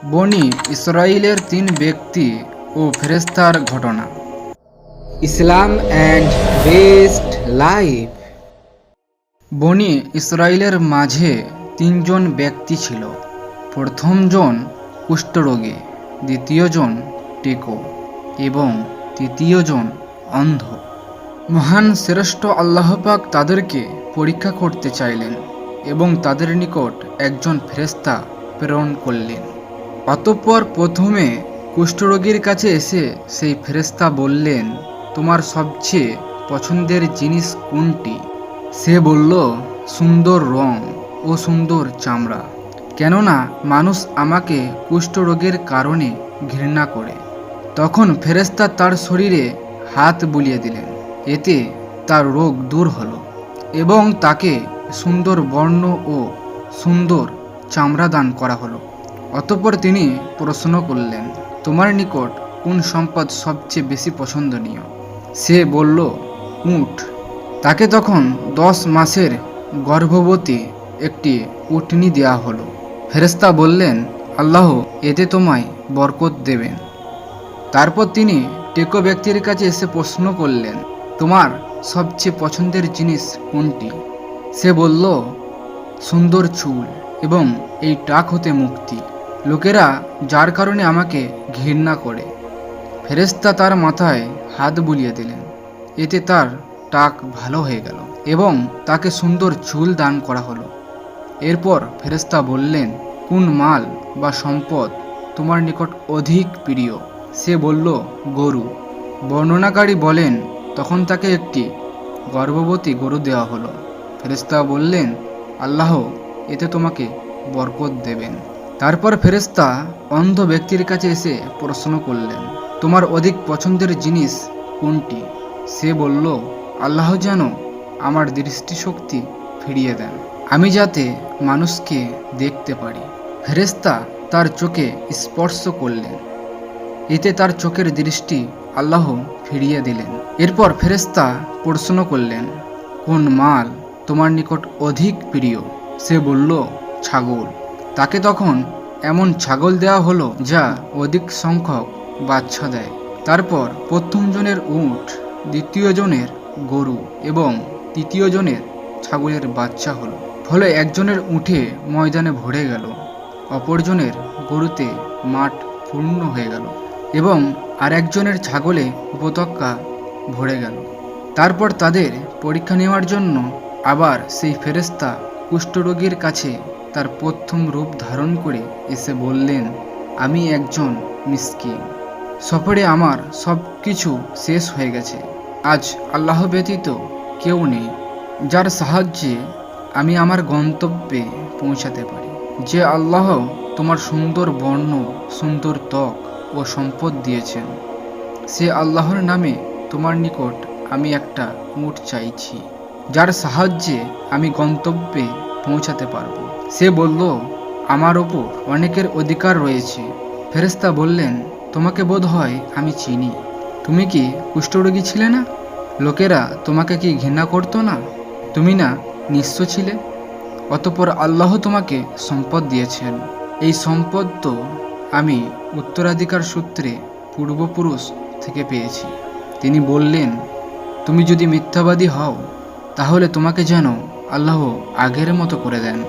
বনি ইসরাইলের 3 ব্যক্তি ও ফেরেশতার ঘটনা। ইসলাম অ্যান্ড বেস্ট লাইফ। বনি ইসরাইলের মাঝে 3 জন ব্যক্তি ছিল। প্রথমজন কুষ্ঠরোগী, দ্বিতীয়জন টেকো এবং তৃতীয়জন অন্ধ। মহান শ্রেষ্ঠ আল্লাহ পাক তাদেরকে পরীক্ষা করতে চাইলেন এবং তাদের নিকট একজন ফেরেশতা প্রেরণ করলেন। অতঃপর প্রথমে কুষ্ঠরোগীর কাছে এসে সেই ফেরেশতা বললেন, তোমার সবচেয়ে পছন্দের জিনিস কোনটি? সে বলল, সুন্দর রং ও সুন্দর চামড়া, কেননা মানুষ আমাকে কুষ্ঠরোগের কারণে ঘৃণা করে। তখন ফেরেশতা তার শরীরে হাত বুলিয়ে দিলেন, এতে তার রোগ দূর হলো এবং তাকে সুন্দর বর্ণ ও সুন্দর চামড়া দান করা হলো। অতঃপর তিনি প্রশ্ন করলেন, তোমার নিকট কোন সম্পদ সবচেয়ে বেশি পছন্দনীয়? সে বলল, উট। তাকে তখন 10 মাসের গর্ভবতী একটি উটনি দেয়া হলো। ফেরেশতা বললেন, আল্লাহ এতে তোমায় বরকত দেবেন। তারপর তিনি টেকো ব্যক্তির কাছে এসে প্রশ্ন করলেন, তোমার সবচেয়ে পছন্দের জিনিস কোনটি? সে বলল, সুন্দর চুল এবং এই টাক হতে মুক্তি, লোকেরা যার কারণে আমাকে ঘৃণা করে। ফেরেশতা তার মাথায় হাত বুলিয়ে দিলেন, এতে তার টাক ভালো হয়ে গেল এবং তাকে সুন্দর চুল দান করা হলো। এরপর ফেরেশতা বললেন, কোন মাল বা সম্পদ তোমার নিকট অধিক প্রিয়? সে বলল, গরু। বর্ণনাকারী বলেন, তখন তাকে একটি গর্ভবতী গরু দেওয়া হলো। ফেরেশতা বললেন, আল্লাহ এতে তোমাকে বরকত দেবেন। তারপর ফেরেশতা অন্ধ ব্যক্তির কাছে এসে প্রশ্ন করলেন, তোমার অধিক পছন্দের জিনিস কোনটি? সে বলল, আল্লাহ যেন আমার দৃষ্টিশক্তি ফিরিয়ে দেন, আমি যাতে মানুষকে দেখতে পারি। ফেরেশতা তার চোখে স্পর্শ করলেন, এতে তার চোখের দৃষ্টি আল্লাহ ফিরিয়ে দিলেন। এরপর ফেরেশতা প্রশ্ন করলেন, কোন মাল তোমার নিকট অধিক প্রিয়? সে বলল, ছাগল। তাকে তখন এমন ছাগল দেওয়া হলো যা অধিক সংখ্যক বাচ্চা দেয়। তারপর প্রথম জনের উট, দ্বিতীয় জনের গরু এবং তৃতীয় জনের ছাগলের বাচ্চা হলো। ফলে একজনের উঠে ময়দানে ভরে গেল, অপরজনের গরুতে মাঠ পূর্ণ হয়ে গেল এবং আর একজনের ছাগলে উপত্যকা ভরে গেল। তারপর তাদের পরীক্ষা নেওয়ার জন্য আবার সেই ফেরেশতা কুষ্ঠরোগীর কাছে তার প্রথম রূপ ধারণ করে এসে বললেন, আমি একজন মিসকিন, সফরে আমার সব কিছু শেষ হয়ে গেছে। আজ আল্লাহ ব্যতীত কেউ নেই যার সাহায্যে আমি আমার গন্তব্যে পৌঁছাতে পারি। যে আল্লাহ তোমার সুন্দর বর্ণ, সুন্দর ত্বক ও সম্পদ দিয়েছেন, সে আল্লাহর নামে তোমার নিকট আমি একটা উট চাইছি, যার সাহায্যে আমি গন্তব্যে পৌঁছাতে পারবো। সে বলল, আমার ওপর অনেকের অধিকার রয়েছে। ফেরেশতা বললেন, তোমাকে বোধ হয় আমি চিনি। তুমি কি কুষ্ঠরোগী ছিলে না? লোকেরা তোমাকে কি ঘৃণা করতো না? তুমি না নিঃস্ব ছিলে? অতঃপর আল্লাহ তোমাকে সম্পদ দিয়েছেন। এই সম্পদ তো আমি উত্তরাধিকার সূত্রে পূর্বপুরুষ থেকে পেয়েছি। তিনি বললেন, তুমি যদি মিথ্যাবাদী হও তাহলে তোমাকে যেন আল্লাহ আগের মতো করে দেন।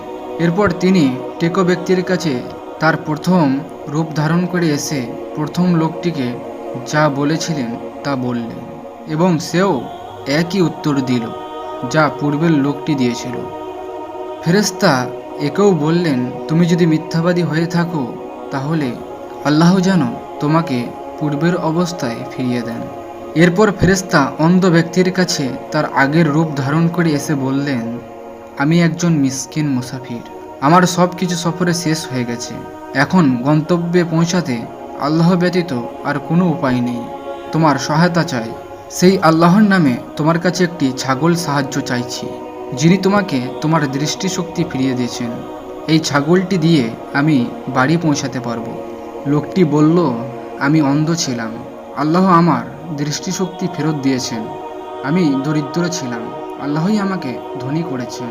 এরপর তিনি টেকো ব্যক্তির কাছে তার প্রথম রূপ ধারণ করে এসে প্রথম লোকটিকে যা বলেছিলেন তা বললেন এবং সেও একই উত্তর দিল যা পূর্বের লোকটি দিয়েছিল। ফেরেশতা একেও বললেন, তুমি যদি মিথ্যাবাদী হয়ে থাকো তাহলে আল্লাহ যেন তোমাকে পূর্বের অবস্থায় ফিরিয়ে দেন। এরপর ফেরেশতা অন্ধ ব্যক্তির কাছে তার আগের রূপ ধারণ করে এসে বললেন, আমি একজন মিসকিন মুসাফির, আমার সব কিছু সফরে শেষ হয়ে গেছে। এখন গন্তব্যে পৌঁছাতে আল্লাহ ব্যতীত আর কোনো উপায় নেই। তোমার সহায়তা চাই। সেই আল্লাহর নামে তোমার কাছে একটি ছাগল সাহায্য চাইছি, যিনি তোমাকে তোমার দৃষ্টিশক্তি ফিরিয়ে দিয়েছেন। এই ছাগলটি দিয়ে আমি বাড়ি পৌঁছাতে পারবো। লোকটি বলল, আমি অন্ধ ছিলাম, আল্লাহ আমার দৃষ্টিশক্তি ফেরত দিয়েছেন। আমি দরিদ্র ছিলাম, আল্লাহই আমাকে ধনী করেছেন।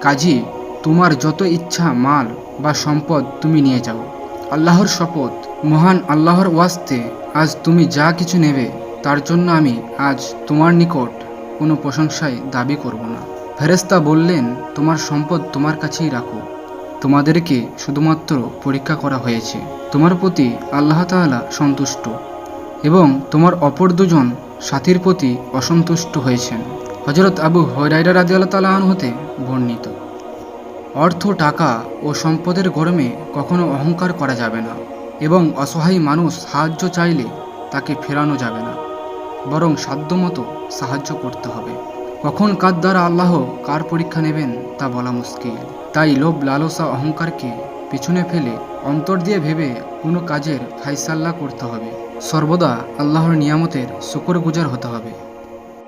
কাজী তোমার যত ইচ্ছা মাল বা সম্পদ তুমি নিয়ে যাও, আল্লাহর শপথ, মহান আল্লাহর ওয়াস্তে আজ তুমি যা কিছু নেবে তার জন্য আমি আজ তোমার নিকট কোনো প্রশংসাই দাবি করব না। ফেরেশতা বললেন, তোমার সম্পদ তোমার কাছেই রাখো, তোমাদেরকে শুধুমাত্র পরীক্ষা করা হয়েছে। তোমার প্রতি আল্লাহ তাআলা সন্তুষ্ট এবং তোমার অপর দুজন সাথীর প্রতি অসন্তুষ্ট হয়েছেন। হযরত আবু হুরায়রা রাদিয়াল্লাহু তাআলা আনহু হতে বর্ণিত। অর্থ, টাকা ও সম্পদের গরমে কখনো অহংকার করা যাবে না এবং অসহায় মানুষ সাহায্য চাইলে তাকে ফেরানো যাবে না, বরং সাধ্যমতো সাহায্য করতে হবে। কখন কার দ্বারা আল্লাহ কার পরীক্ষা নেবেন তা বলা মুশকিল। তাই লোভ, লালসা, অহংকারকে পিছনে ফেলে অন্তর দিয়ে ভেবে কোনো কাজের ফায়সালা করতে হবে। সর্বদা আল্লাহর নিয়ামতের শুকরগুজার হতে হবে।